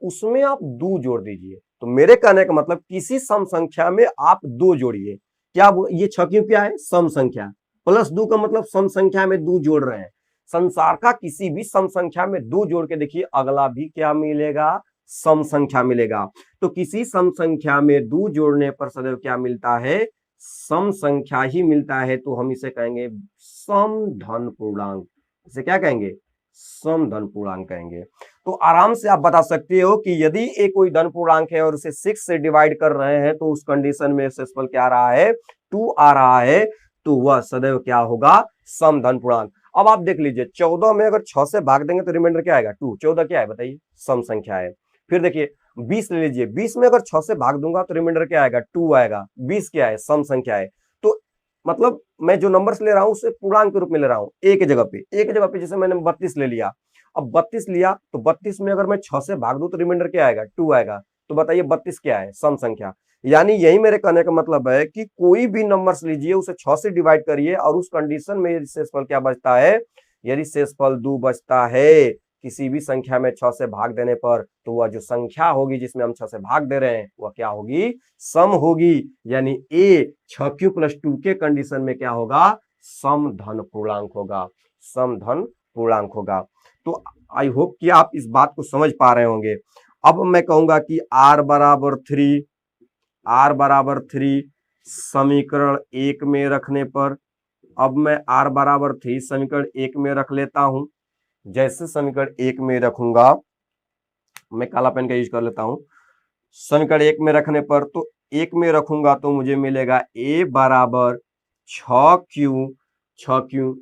उसमें आप 2 जोड़ दीजिए। तो मेरे कहने का मतलब किसी सम संख्या में आप 2 जोड़िए। क्या ये 6q क्या है, सम संख्या, प्लस 2 का मतलब सम संख्या में 2 जोड़ रहे हैं। संसार का किसी भी सम संख्या में 2 जोड़ के देखिए, अगला भी क्या मिलेगा, सम संख्या मिलेगा। तो किसी सम संख्या में 2 जोड़ने पर सदैव क्या मिलता है, सम संख्या ही मिलता है। तो हम इसे कहेंगे सम धन पूर्णांक। इसे क्या कहेंगे, सम धन पूर्णांक कहेंगे। तो आराम से आप बता सकते हो कि यदि एक कोई धन पूर्णांक है और उसे 6 से डिवाइड कर रहे हैं, तो उस कंडीशन में शेषफल क्या आ रहा है, 2 आ रहा है, तो वह सदैव क्या होगा, सम धन पूर्णांक। अब आप देख लीजिए, 14 में अगर 6 से भाग देंगे तो रिमाइंडर क्या आएगा, 2। 14 क्या है बताइए, सम संख्या है। फिर देखिए 20 ले लीजिए, 20 में अगर 6 से भाग दूंगा तो रिमाइंडर क्या आएगा, 2 आएगा। 20 क्या है, सम संख्या है। तो मतलब मैं जो नंबर्स ले रहा हूं उसे पूर्णांक के रूप में ले रहा हूं, एक जगह पे जैसे मैंने 32 ले लिया। अब 32 लिया तो 32 में अगर मैं 6 से भाग दूं तो रिमाइंडर क्या आएगा, 2 आएगा। तो बताइए 32 क्या है, सम संख्या। यानी यही मेरे कहने का मतलब है कि कोई भी नंबर्स लीजिए, उसे 6 से डिवाइड करिए और उस कंडीशन में यदि शेषफल क्या बचता है, यदि शेषफल 2 बचता है किसी भी संख्या में 6 से भाग देने पर, तो वह जो संख्या होगी जिसमें हम 6 से भाग दे रहे हैं वह क्या होगी, सम होगी। यानी a 6q प्लस 2 के कंडीशन में क्या होगा, सम धन पूर्णांक होगा, सम धन पूर्णांक होगा। तो आई होप कि आप इस बात को समझ पा रहे होंगे। अब मैं कहूंगा कि r बराबर 3 समीकरण 1 में रखने पर, अब मैं r बराबर 3 समीकरण 1 में रख लेता हूं। जैसे समीकरण 1 में रखूंगा, मैं काला पेन का यूज कर लेता हूं। समीकरण 1 में रखने पर, तो 1 में रखूंगा तो मुझे मिलेगा a बराबर 6q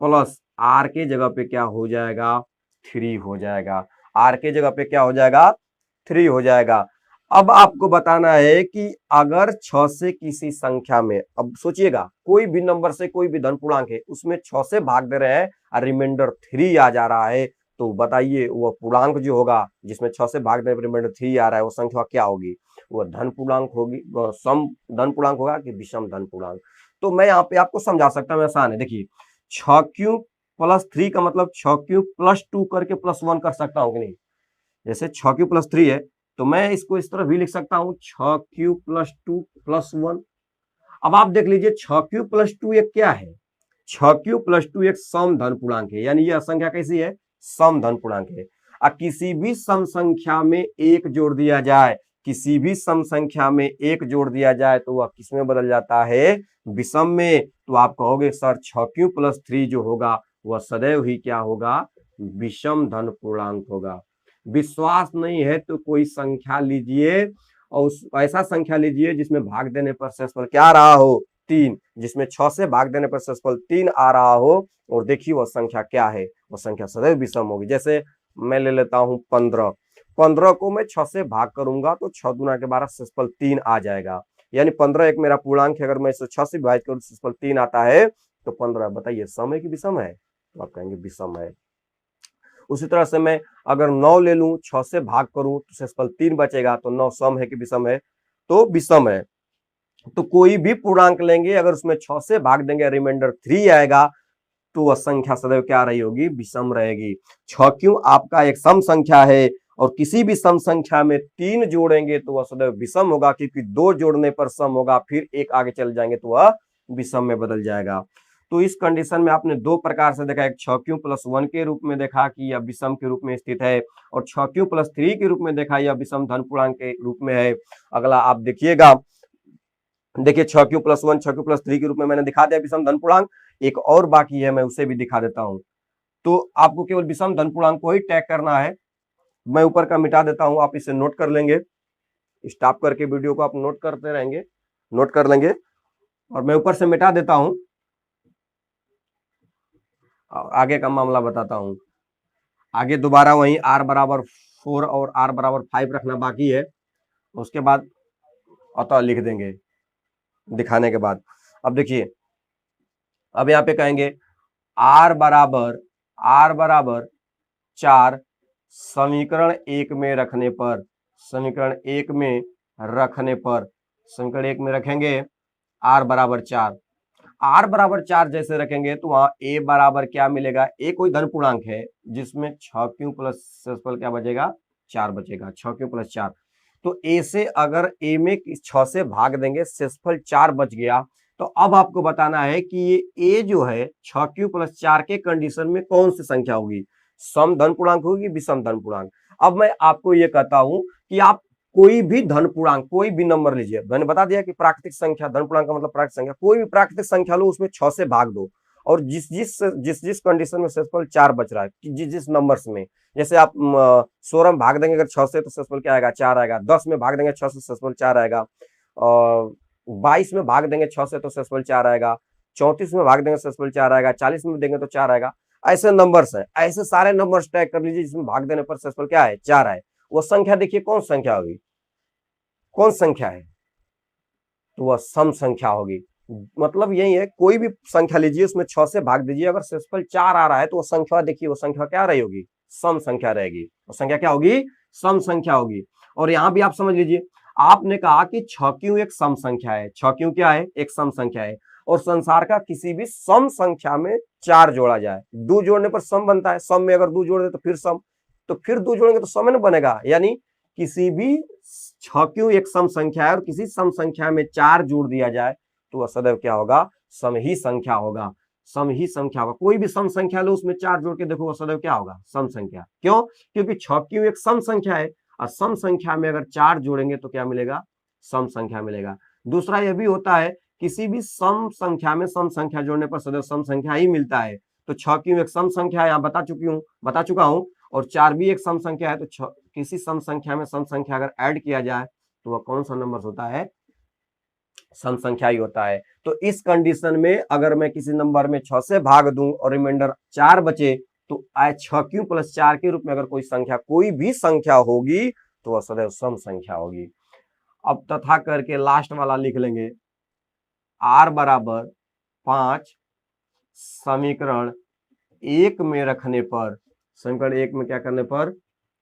प्लस r के जगह पे क्या हो जाएगा, 3 हो जाएगा। r के जगह पे क्या हो जाएगा, 3 हो जाएगा। अब आपको बताना है कि अगर 6 से किसी संख्या में, अब सोचिएगा कोई भी नंबर से कोई भी धन पूर्णांक है, उसमें 6 से भाग दे रहे हैं और रिमाइंडर 3 आ जा रहा है, तो बताइए वह पूर्णांक जो होगा जिसमें 6 से भाग देने पर रिमाइंडर 3 आ रहा है, वो संख्या क्या होगी, वह धन पूर्णांक होगी, सम धन पूर्णांक होगा कि विषम धन पूर्णांक। तो मैं यहाँ पे आपको समझा सकता हूँ, आसान है। देखिए 6q प्लस 3 का मतलब 6q प्लस 2 करके प्लस 1 कर सकता हूँ कि नहीं। जैसे 6q प्लस 3 है तो मैं इसको इस तरह भी लिख सकता हूं, 6q प्लस 2 प्लस 1। अब आप देख लीजिए 6q प्लस 2 एक क्या है, 6q प्लस 2 एक सम धन पूर्णांक है। यानी यह संख्या कैसी है, सम धन पूर्णांक है। अब किसी भी सम संख्या में एक जोड़ दिया जाए, किसी भी सम संख्या में एक जोड़ दिया जाए तो वह किस में बदल जाता है, विषम में। तो आप कहोगे सर 6q प्लस 3 जो होगा वह सदैव ही क्या होगा, विषम धन पूर्णांक होगा। विश्वास नहीं है तो कोई संख्या लीजिए और ऐसा संख्या लीजिए जिसमें भाग देने पर शेषफल क्या आ रहा हो, 3, जिसमें 6 से भाग देने पर शेषफल 3 आ रहा हो, और देखिए वह संख्या क्या है, वह संख्या सदैव विषम होगी। जैसे मैं ले लेता हूं 15 को मैं 6 से भाग करूंगा तो 6 दूना के 12 शेषफल 3 आ जाएगा। यानी 15 एक मेरा पूर्णांक है, अगर मैं इसे 6 से विभाजित करूं शेषफल 3 आता है, तो 15 बताइए सम है कि विषम है, तो आप कहेंगे विषम है। उसी तरह से मैं अगर 9 ले लूं, 6 से भाग करूं तो शेषफल 3 बचेगा, तो 9 सम है कि विषम है, तो विषम है। तो कोई भी पूर्णांक लेंगे अगर उसमें 6 से भाग देंगे रिमाइंडर 3 आएगा, तो वह संख्या सदैव क्या रही होगी, विषम रहेगी। 6q आपका एक सम संख्या है और किसी भी सम संख्या में 3 जोड़ेंगे तो वह सदैव विषम होगा, क्योंकि 2 जोड़ने पर सम होगा, फिर एक आगे चल जाएंगे तो वह विषम में बदल जाएगा। तो इस कंडीशन में आपने दो प्रकार से देखा, एक 6q प्लस 1 के रूप में देखा कि यह विषम के रूप में स्थित है, और 6q प्लस 3 के रूप में देखा यह विषम धन पूर्णांक के रूप में है। अगला आप देखिएगा, देखिए 6q प्लस 1 6q प्लस 3 के रूप में मैंने दिखा दिया विषम धन पूर्णांक। एक और बाकी है, मैं उसे भी दिखा देता हूं। तो आपको केवल विषम धन पूर्णांक को ही टैग करना है। मैं ऊपर का मिटा देता हूं, आप इसे नोट कर लेंगे, स्टॉप करके वीडियो को आप नोट करते रहेंगे, नोट कर लेंगे। और मैं ऊपर से मिटा देता हूं, आगे का मामला बताता हूं। आगे दोबारा वही r बराबर 4 और r बराबर 5 रखना बाकी है, उसके बाद अतः लिख देंगे दिखाने के बाद। अब देखिए, अब यहाँ पे कहेंगे r बराबर 4 समीकरण 1 में रखने पर, समीकरण 1 में रखने पर, समीकरण 1 में रखेंगे r बराबर 4। r बराबर 4 जैसे रखेंगे तो वहां a बराबर क्या मिलेगा, a कोई धन पूर्णांक है जिसमें 6q प्लस शेषफल क्या बचेगा, 4 बचेगा, 6q प्लस 4। तो a से अगर a में 6 से भाग देंगे, शेषफल 4 बच गया। तो अब आपको बताना है कि ये a जो है 6q प्लस 4 के कंडीशन में कौन सी संख्या होगी, सम धन पूर्णांक होगी, विषम धन पूर्णांक। अब मैं आपको ये कहता हूं कि आप कोई भी धन पूर्णांक, कोई भी नंबर लीजिए, मैंने बता दिया कि प्राकृतिक संख्या, धन पूर्णांक का मतलब प्राकृतिक संख्या, कोई भी प्राकृतिक संख्या लो, उसमें 6 से भाग दो, और जिस जिस कंडीशन में शेषफल 4 बच रहा है, जिस जिस नंबर्स में, जैसे आप 16 में भाग देंगे अगर 6 से तो शेषफल क्या आएगा, 4 आएगा। 10 में भाग देंगे 6 से शेषफल 4 आएगा। और 22 में भाग देंगे 6 से तो शेषफल 4 आएगा। 34 में भाग देंगे शेषफल 4 आएगा। 40 में देंगे तो 4 आएगा। ऐसे नंबर्स हैं, ऐसे सारे नंबर्स टैग कर लीजिए जिसमें भाग देने पर शेषफल क्या है, 4 है। वो संख्या देखिए कौन संख्या होगी, कौन संख्या है, तो वह सम संख्या होगी। मतलब यही है, कोई भी संख्या लीजिए उसमें 6 से भाग दीजिए, अगर शेषफल 4 आ रहा है तो वो संख्या देखिए, वो संख्या क्या रही होगी, सम संख्या रहेगी। वो संख्या क्या होगी, सम संख्या होगी। और यहां भी आप समझ लीजिए, आपने कहा कि 6q एक सम संख्या है, 6q क्या है, एक सम संख्या है। और संसार का किसी भी सम संख्या में 4 जोड़ा जाए, 2 जोड़ने पर सम बनता है, सम में अगर 2 जोड़ दे तो फिर सम, तो फिर 2 जोड़ेंगे तो सम न बनेगा। यानी किसी भी 6q एक सम संख्या है और किसी सम संख्या में 4 जोड़ दिया जाए तो वह सदैव क्या होगा, सम ही संख्या होगा, सम ही संख्या होगा। कोई भी सम संख्या लो उसमें 4 जोड़ के देखो, वह सदैव क्या होगा, सम संख्या। क्यों, क्योंकि 6q एक सम संख्या है और सम संख्या में अगर 4 जोड़ेंगे तो क्या मिलेगा, सम संख्या मिलेगा। दूसरा यह भी होता है, किसी भी सम संख्या में सम संख्या जोड़ने पर सदैव सम संख्या ही मिलता है। तो 6q एक सम संख्या है, यहां बता चुका हूं। और 4 भी एक सम संख्या है, तो किसी सम संख्या में सम संख्या अगर ऐड किया जाए तो वह कौन सा नंबर होता है, सम संख्या ही होता है। तो इस कंडीशन में अगर मैं किसी नंबर में 6 से भाग दूं और रिमाइंडर 4 बचे, तो 6q प्लस 4 के रूप में अगर कोई संख्या, कोई भी संख्या होगी तो वह सदैव सम संख्या होगी। अब तथा करके लास्ट वाला लिख लेंगे, r बराबर 5 समीकरण 1 में रखने पर, समीकरण 1 में क्या करने पर,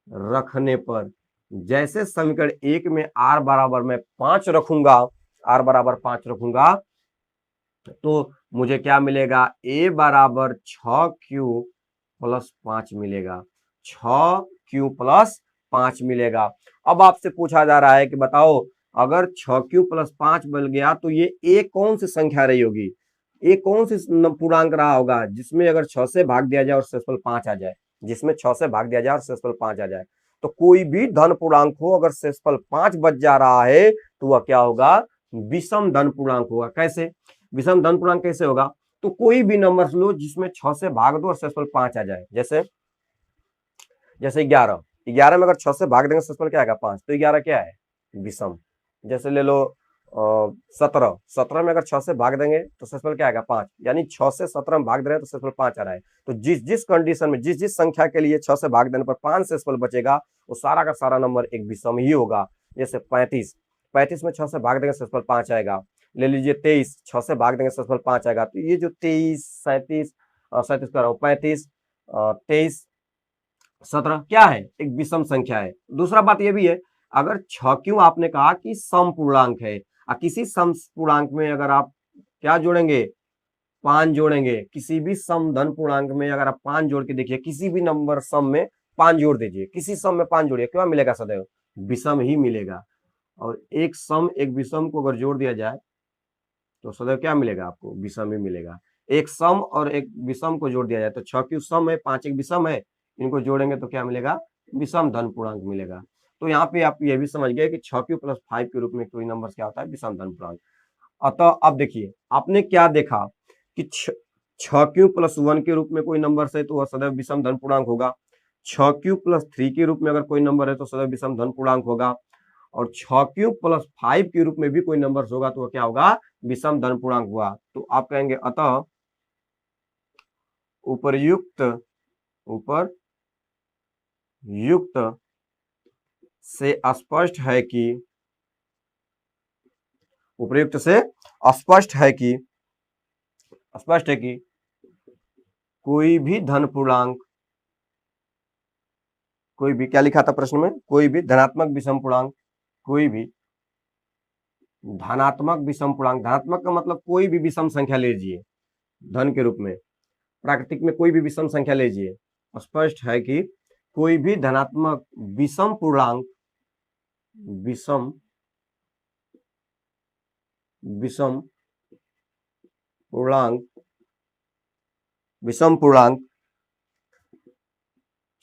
रखने पर। जैसे समीकरण 1 में r बराबर मैं 5 रखूंगा, r बराबर 5 रखूंगा तो मुझे क्या मिलेगा, a बराबर 6q प्लस 5 मिलेगा, 6q प्लस 5 मिलेगा। अब आपसे पूछा जा रहा है कि बताओ अगर 6q प्लस 5 बन गया तो ये a कौन सी संख्या रही होगी, a कौन सी पूर्णांक रहा होगा जिसमें अगर 6 से भाग दिया जाए और शेषफल 5 आ जाए, जिसमें 6 से भाग दिया जाए और शेषफल 5 आ जाए। तो कोई भी धन पूर्णांक हो अगर शेषफल 5 बच जा रहा है तो वह क्या होगा, विषम धन पूर्णांक होगा। कैसे विषम धन पूर्णांक कैसे होगा, तो कोई भी नंबर लो जिसमें 6 से भाग दो और शेषफल 5 आ जाए। जैसे 11 में अगर 6 से भाग देंगे शेषफल क्या आएगा, 5, तो 11 क्या है, विषम। जैसे ले लो 17 में अगर 6 से भाग देंगे तो शेषफल क्या आएगा, 5, यानी 6 से 17 में भाग दे रहे हैं तो शेषफल 5 आ रहा है। तो जिस जिस कंडीशन में, जिस जिस संख्या के लिए 6 से भाग देने पर 5 शेषफल बचेगा, वो सारा का सारा नंबर एक विषम ही होगा। जैसे 35 में 6 से भाग देंगे शेषफल 5 आएगा। ले लीजिए 23, 6 से भाग देंगे शेषफल 5 आएगा। तो ये जो 23, 37 कर रहा हूँ, 35, 23, 17 क्या है, एक विषम संख्या है। दूसरा बात यह भी है, अगर 6q आपने कहा कि सम पूर्णांक है, किसी सम पूर्णांक में अगर आप क्या जोड़ेंगे, 5 जोड़ेंगे, किसी भी सम धन पूर्णांक में अगर आप 5 जोड़ के देखिए, किसी भी नंबर सम में 5 जोड़ दीजिए, किसी सम में 5 जोड़िए, क्या मिलेगा, सदैव विषम ही मिलेगा। और एक सम एक विषम को अगर जोड़ दिया जाए तो सदैव क्या मिलेगा, आपको विषम ही मिलेगा। एक सम और एक विषम को जोड़ दिया जाए तो 6q सम है, 5 एक विषम है, इनको जोड़ेंगे तो क्या मिलेगा, विषम धन पूर्णांक मिलेगा। तो यहाँ पे आप ये भी समझ गए कि 6q प्लस 5 के रूप में कोई नंबर क्या होता है, विषम धन पूर्णांक। अतः अब देखिए आपने क्या देखा कि 6q प्लस 1 के रूप में कोई नंबर है तो वह सदैव विषम धन पूर्णांक होगा। 6q प्लस 3 के रूप में अगर कोई नंबर है तो सदैव विषम धन पूर्णांक होगा। और 6q प्लस 5 के रूप में भी कोई नंबर होगा तो वह क्या होगा, विषम धन पूर्णांक हुआ। तो आप कहेंगे अतः उपर्युक्त से स्पष्ट है कि कोई भी धन पूर्णांक, कोई भी क्या लिखा था प्रश्न में, कोई भी धनात्मक विषम पूर्णांक, कोई भी धनात्मक विषम पूर्णांक, धनात्मक का मतलब कोई भी विषम संख्या लीजिए धन के रूप में, प्राकृतिक में कोई भी विषम संख्या लीजिए, स्पष्ट है कि कोई भी धनात्मक विषम पूर्णांक विषम पूर्णांक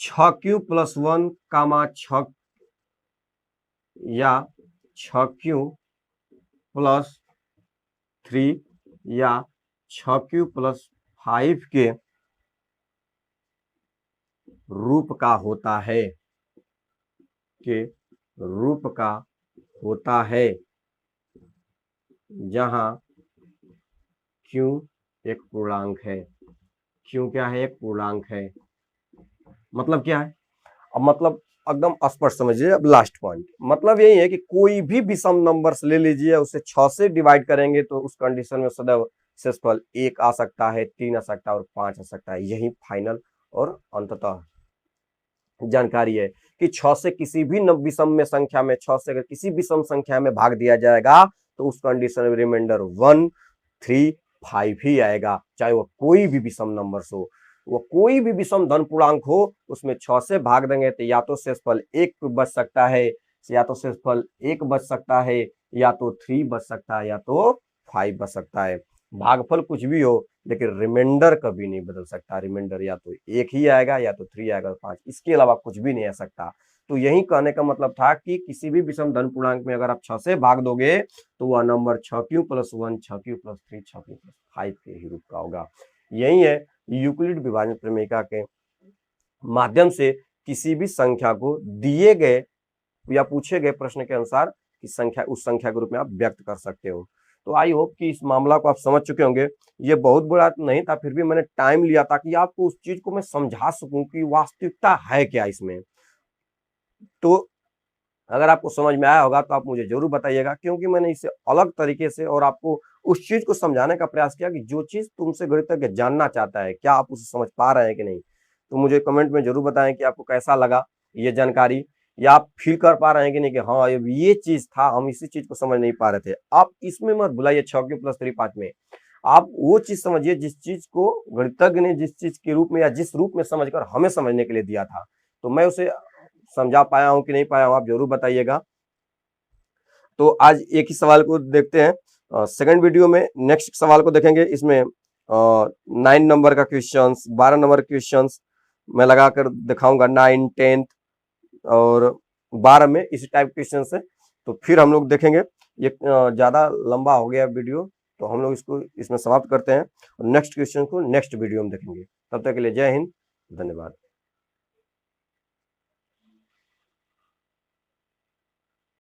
6q प्लस 1 कामा 6 या 6q प्लस 3 या 6q प्लस 5 के रूप का होता है, जहां q एक पूर्णांक है। q क्या है, एक पूर्णांक है। मतलब क्या है, अब मतलब एकदम स्पष्ट समझिए। अब लास्ट पॉइंट मतलब यही है कि कोई भी विषम नंबर्स ले लीजिए, उसे 6 से डिवाइड करेंगे तो उस कंडीशन में सदैव शेषफल 1 आ सकता है, 3 आ सकता है और 5 आ सकता है। यही फाइनल और अंततः जानकारी है कि 6 से किसी भी विषम में संख्या में 6 से अगर किसी विषम संख्या में भाग दिया जाएगा तो उस कंडीशन में रिमाइंडर 1, 3, 5 ही आएगा, चाहे वो कोई भी विषम नंबर हो, वो कोई भी विषम धन पूर्णांक हो, उसमें 6 से भाग देंगे तो या तो शेषफल 1 बच सकता है, या तो शेषफल 1 बच सकता है, या तो 3 बच सकता है, या तो 5 बच सकता है। भागफल कुछ भी हो लेकिन रिमाइंडर कभी नहीं बदल सकता। रिमाइंडर या तो 1 ही आएगा, या तो 3 आएगा, 5, इसके अलावा कुछ भी नहीं आ सकता। तो यही कहने का मतलब था कि किसी भी विषम धन पूर्णांक में अगर आप 6 से भाग दोगे तो वह number 6q plus 1, 6q plus 3, 6q plus 5 के ही रूप का होगा। यही है यूक्लिड विभाजन प्रमेयिका के माध्यम से किसी भी संख्या को दिए गए या पूछे गए प्रश्न के अनुसार कि संख्या उस संख्या के रूप में आप व्यक्त कर सकते हो। तो आई होप कि इस मामला को आप समझ चुके होंगे। ये बहुत बड़ा नहीं था, फिर भी मैंने टाइम लिया ताकि आपको उस चीज को मैं समझा सकूं कि वास्तविकता है क्या इसमें। तो अगर आपको समझ में आया होगा तो आप मुझे जरूर बताइएगा, क्योंकि मैंने इसे अलग तरीके से और आपको उस चीज को समझाने का प्रयास किया कि जो चीज तुमसे गणितज्ञ जानना चाहता है, क्या आप उसे समझ पा रहे हैं कि नहीं। तो मुझे कमेंट में जरूर बताएं कि आपको कैसा लगा ये जानकारी, या आप फील कर पा रहे हैं कि नहीं कि हाँ ये चीज था, हम इसी चीज को समझ नहीं पा रहे थे। आप इसमें मत भुलाइए 6q प्लस 3, 5 में आप वो चीज समझिए जिस चीज को गणितज्ञ ने जिस चीज के रूप में या जिस रूप में समझकर हमें समझने के लिए दिया था। तो मैं उसे समझा पाया हूं कि नहीं पाया हूं, आप जरूर बताइएगा। तो आज एक ही सवाल को देखते हैं, सेकंड वीडियो में नेक्स्ट सवाल को देखेंगे। इसमें 9 नंबर का क्वेश्चन, 12 नंबर क्वेश्चन मैं लगाकर दिखाऊंगा। 9, 10 और 12 में इसी टाइप क्वेश्चन है। तो फिर हम लोग देखेंगे। ये ज्यादा लंबा हो गया वीडियो, तो हम लोग इसको इसमें समाप्त करते हैं और नेक्स्ट क्वेश्चन को नेक्स्ट वीडियो में देखेंगे। तब तक के लिए जय हिंद, धन्यवाद।